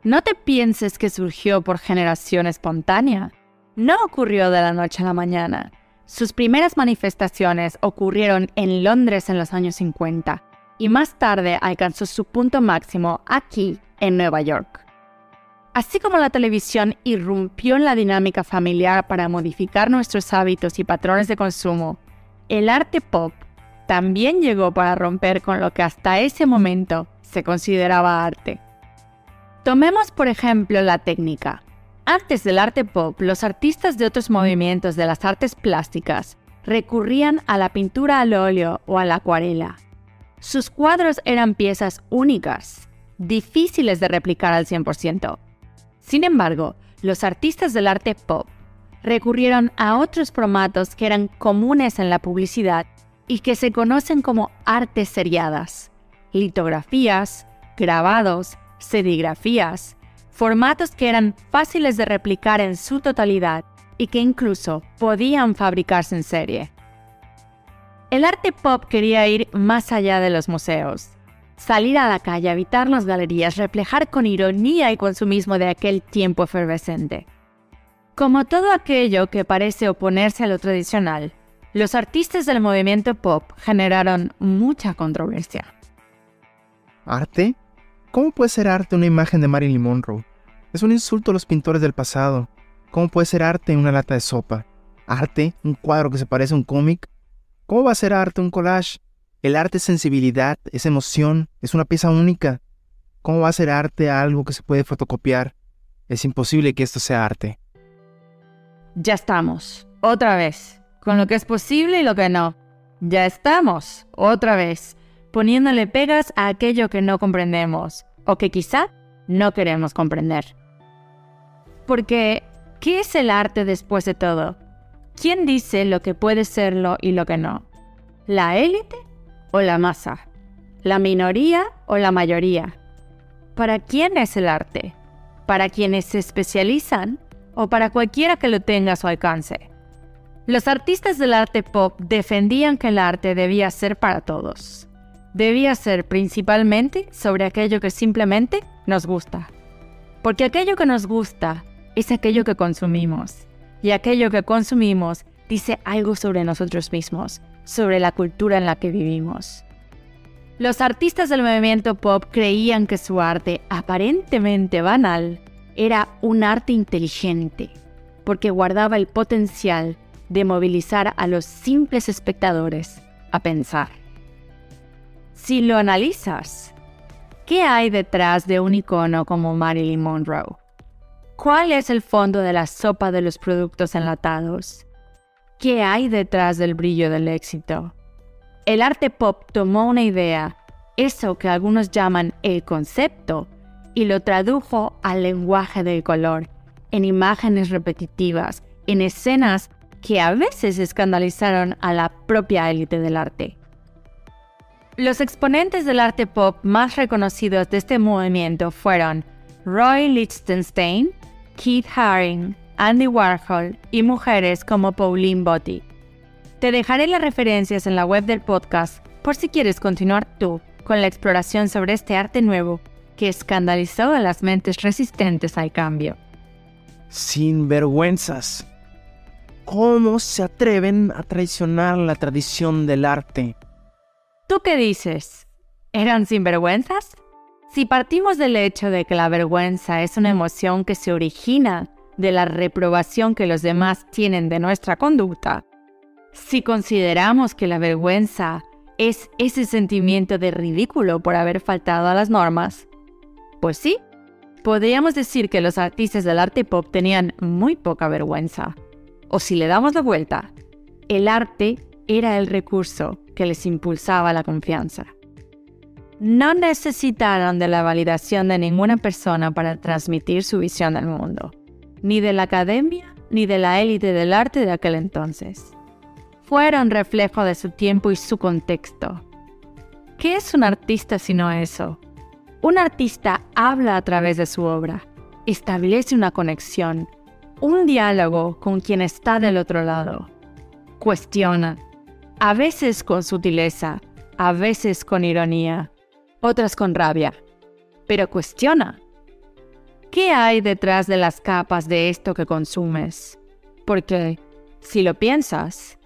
No te pienses que surgió por generación espontánea. No ocurrió de la noche a la mañana. Sus primeras manifestaciones ocurrieron en Londres en los años 50 y más tarde alcanzó su punto máximo aquí, en Nueva York. Así como la televisión irrumpió en la dinámica familiar para modificar nuestros hábitos y patrones de consumo, el arte pop también llegó para romper con lo que hasta ese momento se consideraba arte. Tomemos por ejemplo la técnica. Antes del arte pop, los artistas de otros movimientos de las artes plásticas recurrían a la pintura al óleo o a la acuarela. Sus cuadros eran piezas únicas, difíciles de replicar al 100%. Sin embargo, los artistas del arte pop recurrieron a otros formatos que eran comunes en la publicidad y que se conocen como artes seriadas, litografías, grabados, serigrafías, formatos que eran fáciles de replicar en su totalidad y que incluso podían fabricarse en serie. El arte pop quería ir más allá de los museos, salir a la calle, habitar las galerías, reflejar con ironía el consumismo de aquel tiempo efervescente. Como todo aquello que parece oponerse a lo tradicional, los artistas del movimiento pop generaron mucha controversia. ¿Arte? ¿Cómo puede ser arte una imagen de Marilyn Monroe? Es un insulto a los pintores del pasado. ¿Cómo puede ser arte una lata de sopa? ¿Arte? ¿Un cuadro que se parece a un cómic? ¿Cómo va a ser arte un collage? El arte es sensibilidad, es emoción, es una pieza única. ¿Cómo va a ser arte algo que se puede fotocopiar? Es imposible que esto sea arte. Ya estamos, otra vez, con lo que es posible y lo que no. Ya estamos, otra vez, poniéndole pegas a aquello que no comprendemos, o que quizá no queremos comprender. Porque, ¿qué es el arte después de todo? ¿Quién dice lo que puede serlo y lo que no? ¿La élite o la masa? ¿La minoría o la mayoría? ¿Para quién es el arte? ¿Para quienes se especializan o para cualquiera que lo tenga a su alcance? Los artistas del arte pop defendían que el arte debía ser para todos. Debía ser principalmente sobre aquello que simplemente nos gusta. Porque aquello que nos gusta es aquello que consumimos. Y aquello que consumimos dice algo sobre nosotros mismos, sobre la cultura en la que vivimos. Los artistas del movimiento pop creían que su arte, aparentemente banal, era un arte inteligente, porque guardaba el potencial de movilizar a los simples espectadores a pensar. Si lo analizas, ¿qué hay detrás de un icono como Marilyn Monroe? ¿Cuál es el fondo de la sopa de los productos enlatados? ¿Qué hay detrás del brillo del éxito? El arte pop tomó una idea, eso que algunos llaman el concepto, y lo tradujo al lenguaje del color, en imágenes repetitivas, en escenas que a veces escandalizaron a la propia élite del arte. Los exponentes del arte pop más reconocidos de este movimiento fueron Roy Lichtenstein, Keith Haring, Andy Warhol y mujeres como Pauline Botti. Te dejaré las referencias en la web del podcast por si quieres continuar tú con la exploración sobre este arte nuevo que escandalizó a las mentes resistentes al cambio. Sinvergüenzas. ¿Cómo se atreven a traicionar la tradición del arte? ¿Tú qué dices? ¿Eran sinvergüenzas? Si partimos del hecho de que la vergüenza es una emoción que se origina de la reprobación que los demás tienen de nuestra conducta, si consideramos que la vergüenza es ese sentimiento de ridículo por haber faltado a las normas, pues sí, podríamos decir que los artistas del arte pop tenían muy poca vergüenza. O si le damos la vuelta, el arte era el recurso que les impulsaba la confianza. No necesitaron de la validación de ninguna persona para transmitir su visión del mundo, ni de la academia ni de la élite del arte de aquel entonces. Fueron reflejo de su tiempo y su contexto. ¿Qué es un artista sino eso? Un artista habla a través de su obra, establece una conexión, un diálogo con quien está del otro lado. Cuestiona, a veces con sutileza, a veces con ironía, otras con rabia, pero cuestiona. ¿Qué hay detrás de las capas de esto que consumes? Porque, si lo piensas,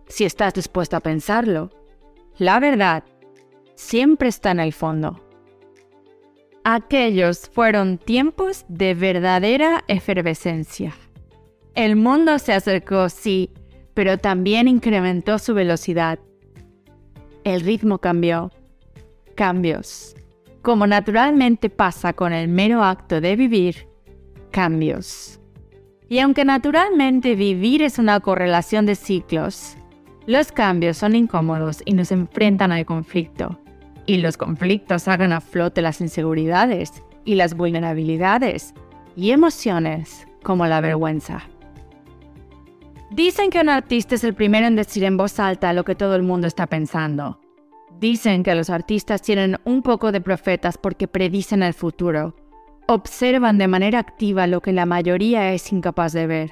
si estás dispuesto a pensarlo, la verdad siempre está en el fondo. Aquellos fueron tiempos de verdadera efervescencia. El mundo se acercó, sí, pero también incrementó su velocidad. El ritmo cambió. Cambios. Como naturalmente pasa con el mero acto de vivir, cambios. Y aunque naturalmente vivir es una correlación de ciclos, los cambios son incómodos y nos enfrentan al conflicto. Y los conflictos sacan a flote las inseguridades y las vulnerabilidades y emociones como la vergüenza. Dicen que un artista es el primero en decir en voz alta lo que todo el mundo está pensando. Dicen que los artistas tienen un poco de profetas porque predicen el futuro. Observan de manera activa lo que la mayoría es incapaz de ver.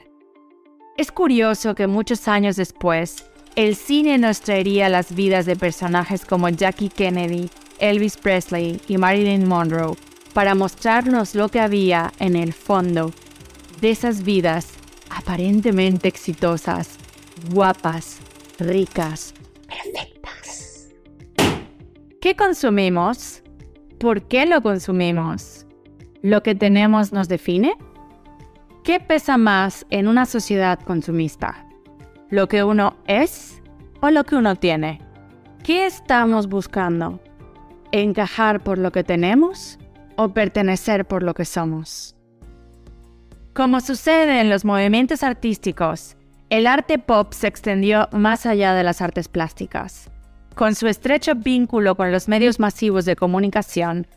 Es curioso que muchos años después, el cine nos traería las vidas de personajes como Jackie Kennedy, Elvis Presley y Marilyn Monroe para mostrarnos lo que había en el fondo de esas vidas aparentemente exitosas, guapas, ricas, perfectas. ¿Qué consumimos? ¿Por qué lo consumimos? ¿Lo que tenemos nos define? ¿Qué pesa más en una sociedad consumista? ¿Lo que uno es o lo que uno tiene? ¿Qué estamos buscando? ¿Encajar por lo que tenemos o pertenecer por lo que somos? Como sucede en los movimientos artísticos, el arte pop se extendió más allá de las artes plásticas. Con su estrecho vínculo con los medios masivos de comunicación,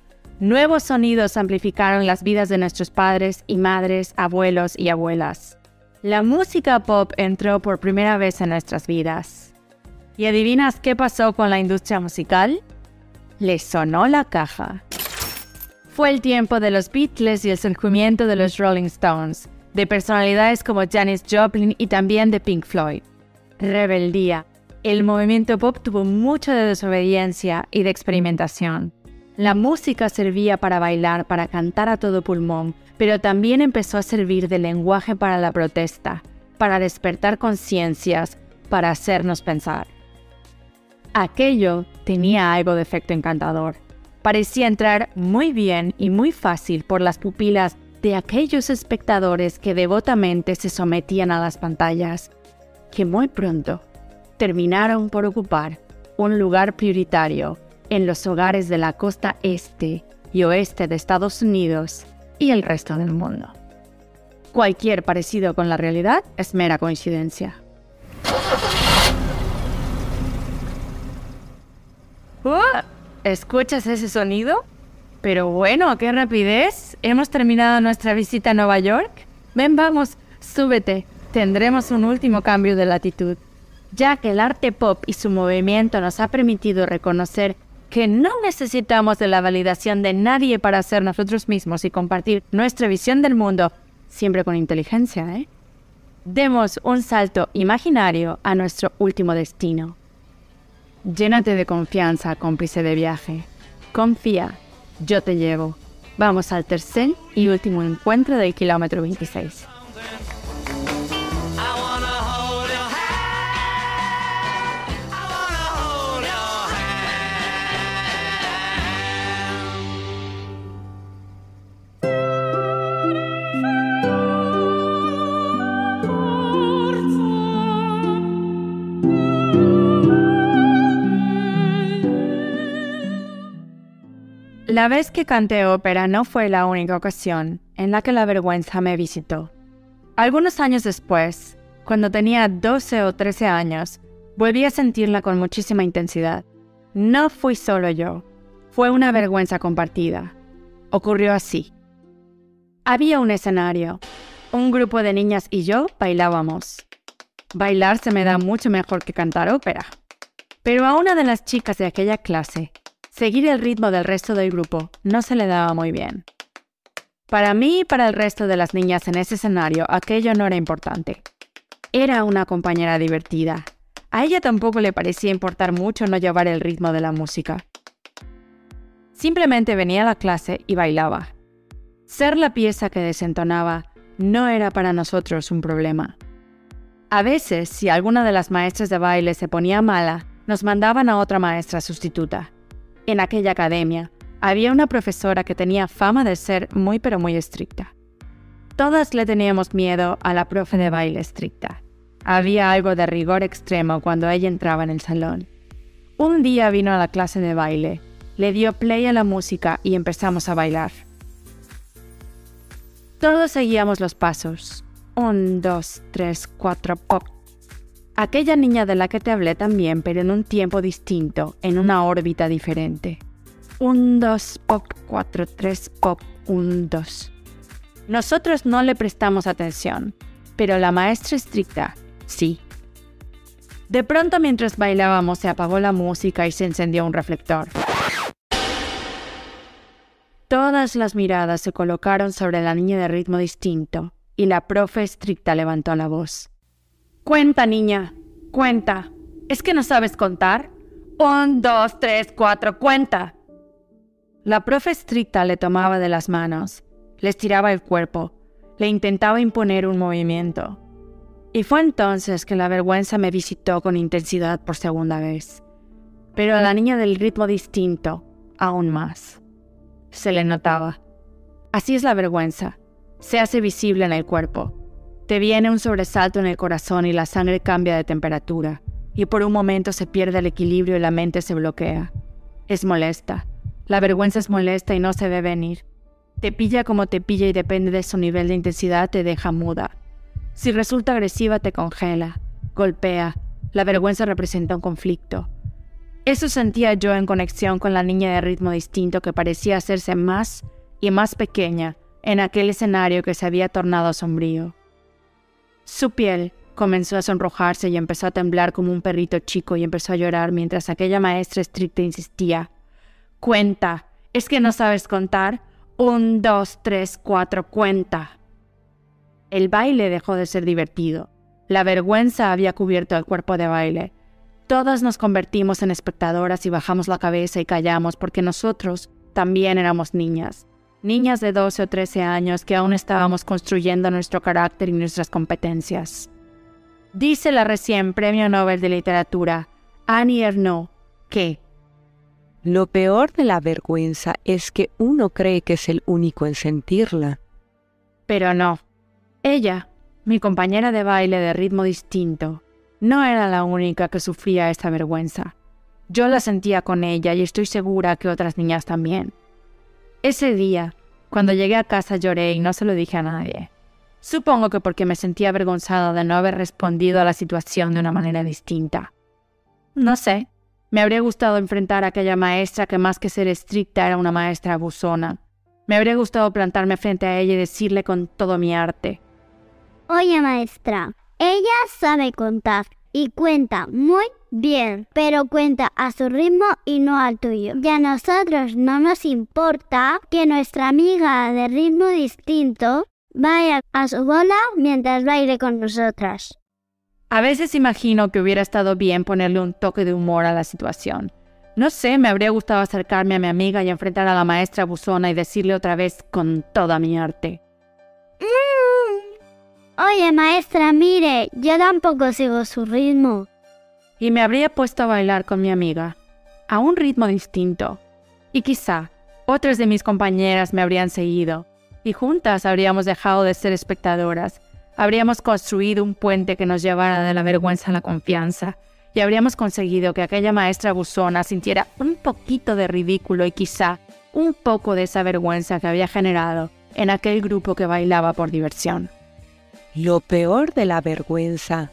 nuevos sonidos amplificaron las vidas de nuestros padres y madres, abuelos y abuelas. La música pop entró por primera vez en nuestras vidas. ¿Y adivinas qué pasó con la industria musical? Le sonó la caja. Fue el tiempo de los Beatles y el surgimiento de los Rolling Stones, de personalidades como Janis Joplin y también de Pink Floyd. Rebeldía. El movimiento pop tuvo mucho de desobediencia y de experimentación. La música servía para bailar, para cantar a todo pulmón, pero también empezó a servir de lenguaje para la protesta, para despertar conciencias, para hacernos pensar. Aquello tenía algo de efecto encantador. Parecía entrar muy bien y muy fácil por las pupilas de aquellos espectadores que devotamente se sometían a las pantallas, que muy pronto terminaron por ocupar un lugar prioritario en los hogares de la costa este y oeste de Estados Unidos y el resto del mundo. Cualquier parecido con la realidad es mera coincidencia. ¿Escuchas ese sonido? Pero bueno, ¡qué rapidez! ¿Hemos terminado nuestra visita a Nueva York? Ven, vamos, súbete. Tendremos un último cambio de latitud. Ya que el arte pop y su movimiento nos ha permitido reconocer que no necesitamos de la validación de nadie para ser nosotros mismos y compartir nuestra visión del mundo, siempre con inteligencia, ¿eh? Demos un salto imaginario a nuestro último destino. Llénate de confianza, cómplice de viaje. Confía, yo te llevo. Vamos al tercer y último encuentro del kilómetro 26. La vez que canté ópera no fue la única ocasión en la que la vergüenza me visitó. Algunos años después, cuando tenía 12 o 13 años, volví a sentirla con muchísima intensidad. No fui solo yo, fue una vergüenza compartida. Ocurrió así. Había un escenario, un grupo de niñas y yo bailábamos. Bailar se me da mucho mejor que cantar ópera. Pero a una de las chicas de aquella clase, seguir el ritmo del resto del grupo no se le daba muy bien. Para mí y para el resto de las niñas en ese escenario, aquello no era importante. Era una compañera divertida. A ella tampoco le parecía importar mucho no llevar el ritmo de la música. Simplemente venía a la clase y bailaba. Ser la pieza que desentonaba no era para nosotros un problema. A veces, si alguna de las maestras de baile se ponía mala, nos mandaban a otra maestra sustituta. En aquella academia, había una profesora que tenía fama de ser muy pero muy estricta. Todas le teníamos miedo a la profe de baile estricta. Había algo de rigor extremo cuando ella entraba en el salón. Un día vino a la clase de baile, le dio play a la música y empezamos a bailar. Todos seguíamos los pasos. 1, 2, 3, 4, pop. Aquella niña de la que te hablé también, pero en un tiempo distinto, en una órbita diferente. 1, 2, pop, 4, 3, pop, 1, 2. Nosotros no le prestamos atención, pero la maestra estricta, sí. De pronto, mientras bailábamos, se apagó la música y se encendió un reflector. Todas las miradas se colocaron sobre la niña de ritmo distinto, y la profe estricta levantó la voz. «Cuenta, niña, cuenta. ¿Es que no sabes contar? 1, 2, 3, 4, cuenta». La profe estricta le tomaba de las manos, le estiraba el cuerpo, le intentaba imponer un movimiento. Y fue entonces que la vergüenza me visitó con intensidad por segunda vez. Pero a la niña del ritmo distinto, aún más. Se le notaba. Así es la vergüenza. Se hace visible en el cuerpo. Te viene un sobresalto en el corazón y la sangre cambia de temperatura, y por un momento se pierde el equilibrio y la mente se bloquea. Es molesta. La vergüenza es molesta y no se ve venir. Te pilla como te pilla y depende de su nivel de intensidad te deja muda. Si resulta agresiva te congela, golpea. La vergüenza representa un conflicto. Eso sentía yo en conexión con la niña de ritmo distinto que parecía hacerse más y más pequeña en aquel escenario que se había tornado sombrío. Su piel comenzó a sonrojarse y empezó a temblar como un perrito chico y empezó a llorar mientras aquella maestra estricta insistía. «Cuenta, ¿es que no sabes contar? 1, 2, 3, 4, cuenta». El baile dejó de ser divertido. La vergüenza había cubierto el cuerpo de baile. Todas nos convertimos en espectadoras y bajamos la cabeza y callamos porque nosotros también éramos niñas. Niñas de 12 o 13 años que aún estábamos construyendo nuestro carácter y nuestras competencias. Dice la recién Premio Nobel de Literatura, Annie Ernaux, que lo peor de la vergüenza es que uno cree que es el único en sentirla. Pero no. Ella, mi compañera de baile de ritmo distinto, no era la única que sufría esta vergüenza. Yo la sentía con ella y estoy segura que otras niñas también. Ese día, cuando llegué a casa lloré y no se lo dije a nadie. Supongo que porque me sentía avergonzada de no haber respondido a la situación de una manera distinta. No sé, me habría gustado enfrentar a aquella maestra que más que ser estricta era una maestra abusona. Me habría gustado plantarme frente a ella y decirle con todo mi arte. Oye, maestra, ella sabe contar y cuenta muy bien, pero cuenta a su ritmo y no al tuyo. Y a nosotros no nos importa que nuestra amiga de ritmo distinto vaya a su bola mientras baile con nosotras. A veces imagino que hubiera estado bien ponerle un toque de humor a la situación. No sé, me habría gustado acercarme a mi amiga y enfrentar a la maestra abusona y decirle otra vez con toda mi arte. Oye, maestra, mire, yo tampoco sigo su ritmo. Y me habría puesto a bailar con mi amiga, a un ritmo distinto. Y quizá otras de mis compañeras me habrían seguido, y juntas habríamos dejado de ser espectadoras. Habríamos construido un puente que nos llevara de la vergüenza a la confianza, y habríamos conseguido que aquella maestra abusona sintiera un poquito de ridículo y quizá un poco de esa vergüenza que había generado en aquel grupo que bailaba por diversión. Lo peor de la vergüenza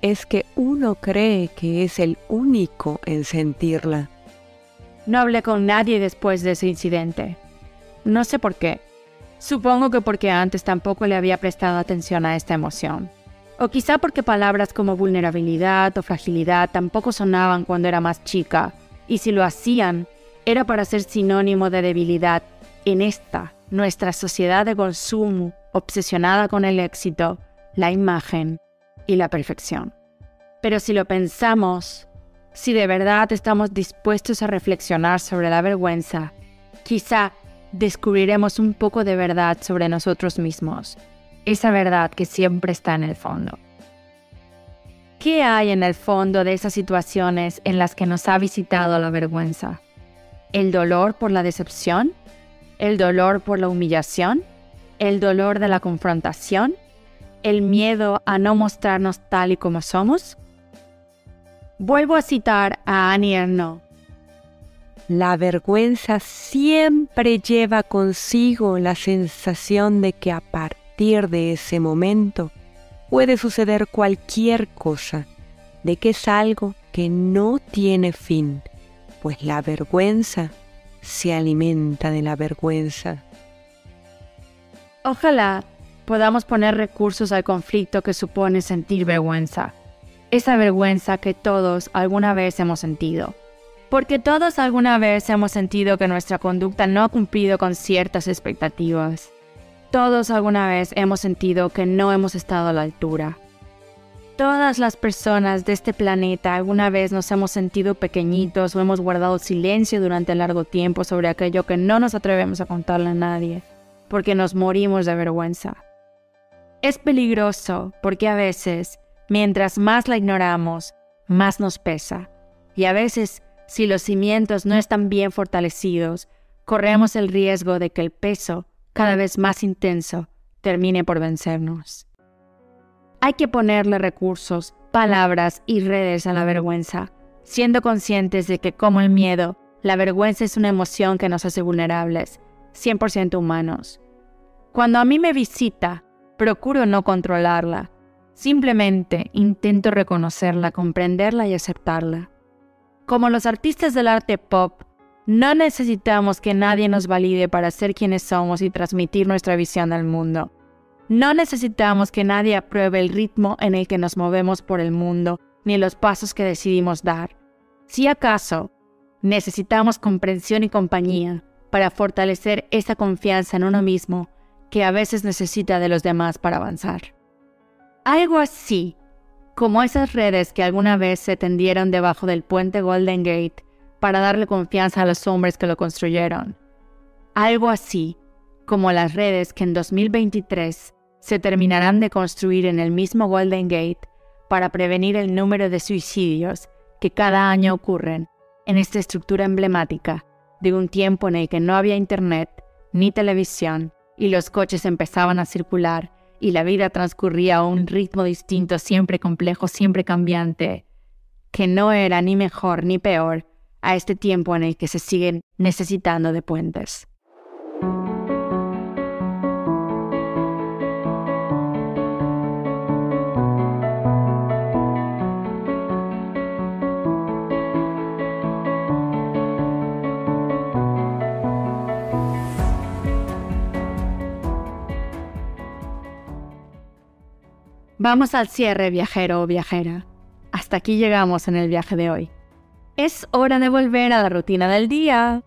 es que uno cree que es el único en sentirla. No hablé con nadie después de ese incidente. No sé por qué. Supongo que porque antes tampoco le había prestado atención a esta emoción. O quizá porque palabras como vulnerabilidad o fragilidad tampoco sonaban cuando era más chica, y si lo hacían, era para ser sinónimo de debilidad, en esta, nuestra sociedad de consumo, obsesionada con el éxito, la imagen y la perfección. Pero si lo pensamos, si de verdad estamos dispuestos a reflexionar sobre la vergüenza, quizá descubriremos un poco de verdad sobre nosotros mismos, esa verdad que siempre está en el fondo. ¿Qué hay en el fondo de esas situaciones en las que nos ha visitado la vergüenza? ¿El dolor por la decepción? ¿El dolor por la humillación? ¿El dolor de la confrontación? ¿El miedo a no mostrarnos tal y como somos? Vuelvo a citar a Annie Ernaux. La vergüenza siempre lleva consigo la sensación de que a partir de ese momento puede suceder cualquier cosa, de que es algo que no tiene fin, pues la vergüenza se alimenta de la vergüenza. Ojalá podamos poner recursos al conflicto que supone sentir vergüenza. Esa vergüenza que todos alguna vez hemos sentido. Porque todos alguna vez hemos sentido que nuestra conducta no ha cumplido con ciertas expectativas. Todos alguna vez hemos sentido que no hemos estado a la altura. Todas las personas de este planeta alguna vez nos hemos sentido pequeñitos o hemos guardado silencio durante largo tiempo sobre aquello que no nos atrevemos a contarle a nadie, porque nos morimos de vergüenza. Es peligroso porque a veces, mientras más la ignoramos, más nos pesa. Y a veces, si los cimientos no están bien fortalecidos, corremos el riesgo de que el peso, cada vez más intenso, termine por vencernos. Hay que ponerle recursos, palabras y redes a la vergüenza, siendo conscientes de que, como el miedo, la vergüenza es una emoción que nos hace vulnerables, 100% humanos. Cuando a mí me visita, procuro no controlarla. Simplemente intento reconocerla, comprenderla y aceptarla. Como los artistas del arte pop, no necesitamos que nadie nos valide para ser quienes somos y transmitir nuestra visión del mundo. No necesitamos que nadie apruebe el ritmo en el que nos movemos por el mundo, ni los pasos que decidimos dar. Si acaso, necesitamos comprensión y compañía para fortalecer esa confianza en uno mismo que a veces necesita de los demás para avanzar. Algo así, como esas redes que alguna vez se tendieron debajo del puente Golden Gate para darle confianza a los hombres que lo construyeron. Algo así, como las redes que en 2023 se terminarán de construir en el mismo Golden Gate para prevenir el número de suicidios que cada año ocurren en esta estructura emblemática de un tiempo en el que no había internet ni televisión y los coches empezaban a circular y la vida transcurría a un ritmo distinto, siempre complejo, siempre cambiante, que no era ni mejor ni peor a este tiempo en el que se siguen necesitando de puentes. Vamos al cierre, viajero o viajera. Hasta aquí llegamos en el viaje de hoy. Es hora de volver a la rutina del día.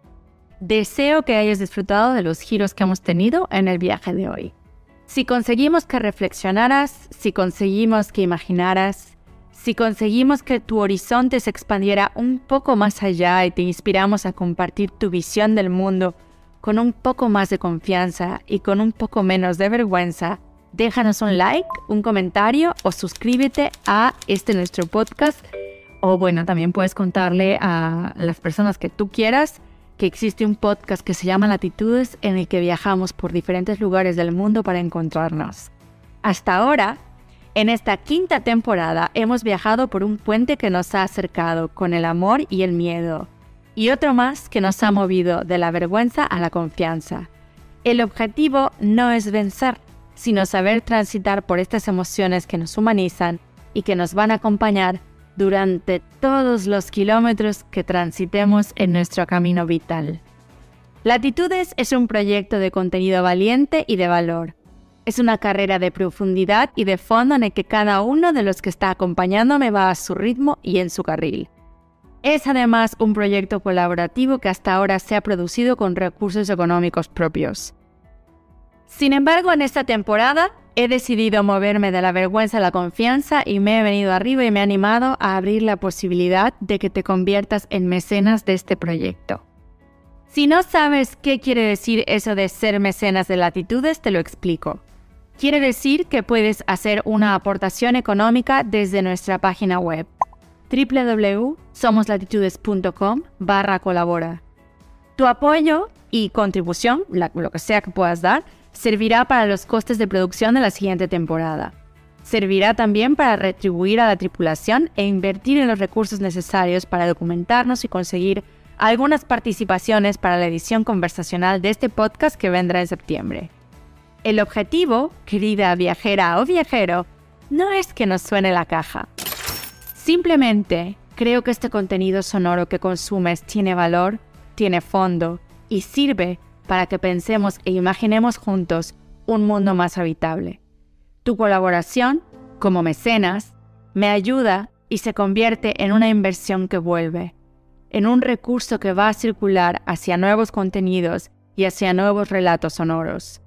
Deseo que hayas disfrutado de los giros que hemos tenido en el viaje de hoy. Si conseguimos que reflexionaras, si conseguimos que imaginaras, si conseguimos que tu horizonte se expandiera un poco más allá y te inspiramos a compartir tu visión del mundo con un poco más de confianza y con un poco menos de vergüenza, déjanos un like, un comentario o suscríbete a nuestro podcast. O bueno, también puedes contarle a las personas que tú quieras que existe un podcast que se llama Latitudes en el que viajamos por diferentes lugares del mundo para encontrarnos. Hasta ahora, en esta 5ª temporada hemos viajado por un puente que nos ha acercado con el amor y el miedo, y otro más que nos ha movido de la vergüenza a la confianza. El objetivo no es vencer, sino saber transitar por estas emociones que nos humanizan y que nos van a acompañar durante todos los kilómetros que transitemos en nuestro camino vital. Latitudes es un proyecto de contenido valiente y de valor. Es una carrera de profundidad y de fondo en el que cada uno de los que está acompañándome va a su ritmo y en su carril. Es además un proyecto colaborativo que hasta ahora se ha producido con recursos económicos propios. Sin embargo, en esta temporada he decidido moverme de la vergüenza a la confianza y me he venido arriba y me he animado a abrir la posibilidad de que te conviertas en mecenas de este proyecto. Si no sabes qué quiere decir eso de ser mecenas de Latitudes, te lo explico. Quiere decir que puedes hacer una aportación económica desde nuestra página web www.somoslatitudes.com/colabora. Tu apoyo y contribución, lo que sea que puedas dar, servirá para los costes de producción de la siguiente temporada. Servirá también para retribuir a la tripulación e invertir en los recursos necesarios para documentarnos y conseguir algunas participaciones para la edición conversacional de este podcast que vendrá en septiembre. El objetivo, querida viajera o viajero, no es que nos suene la caja. Simplemente creo que este contenido sonoro que consumes tiene valor, tiene fondo y sirve para que pensemos e imaginemos juntos un mundo más habitable. Tu colaboración, como mecenas, me ayuda y se convierte en una inversión que vuelve, en un recurso que va a circular hacia nuevos contenidos y hacia nuevos relatos sonoros.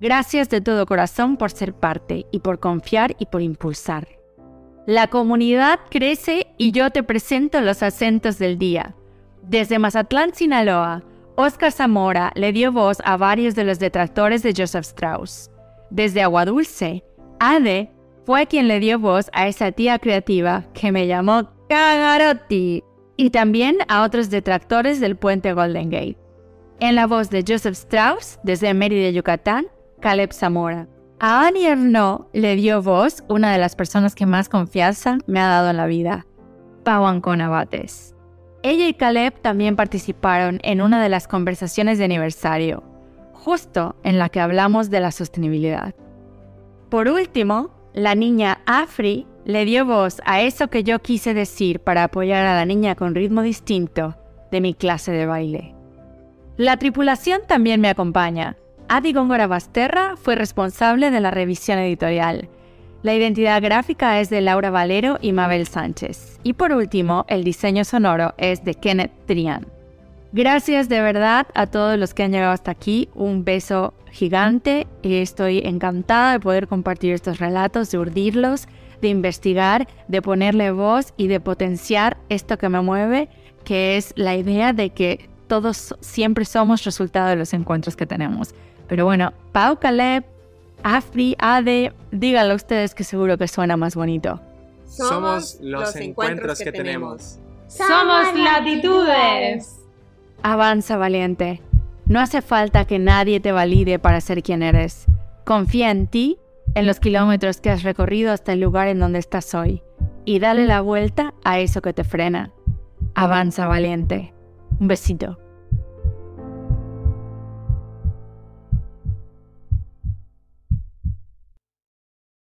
Gracias de todo corazón por ser parte y por confiar y por impulsar. La comunidad crece y yo te presento los acentos del día. Desde Mazatlán, Sinaloa, Óscar Zamora le dio voz a varios de los detractores de Joseph Strauss. Desde Aguadulce, Ade fue quien le dio voz a esa tía creativa que me llamó Cagarotti y también a otros detractores del puente Golden Gate. En la voz de Joseph Strauss, desde Mérida, Yucatán, Caleb Zamora. A Annie Ernaux le dio voz una de las personas que más confianza me ha dado en la vida, Pau Ancona Bates. Ella y Caleb también participaron en una de las conversaciones de aniversario, justo en la que hablamos de la sostenibilidad. Por último, la niña Afri le dio voz a eso que yo quise decir para apoyar a la niña con ritmo distinto de mi clase de baile. La tripulación también me acompaña. Adi Góngora Basterra fue responsable de la revisión editorial. La identidad gráfica es de Laura Valero y Mabel Sánchez. Y por último, el diseño sonoro es de Kenneth Trian. Gracias de verdad a todos los que han llegado hasta aquí. Un beso gigante y estoy encantada de poder compartir estos relatos, de urdirlos, de investigar, de ponerle voz y de potenciar esto que me mueve, que es la idea de que todos siempre somos resultado de los encuentros que tenemos. Pero bueno, Pau, Caleb, Afri, Ade, díganlo ustedes que seguro que suena más bonito. Somos los encuentros que tenemos. ¡Somos Latitudes! Avanza, valiente. No hace falta que nadie te valide para ser quien eres. Confía en ti, en los kilómetros que has recorrido hasta el lugar en donde estás hoy. Y dale la vuelta a eso que te frena. Avanza, valiente. Un besito.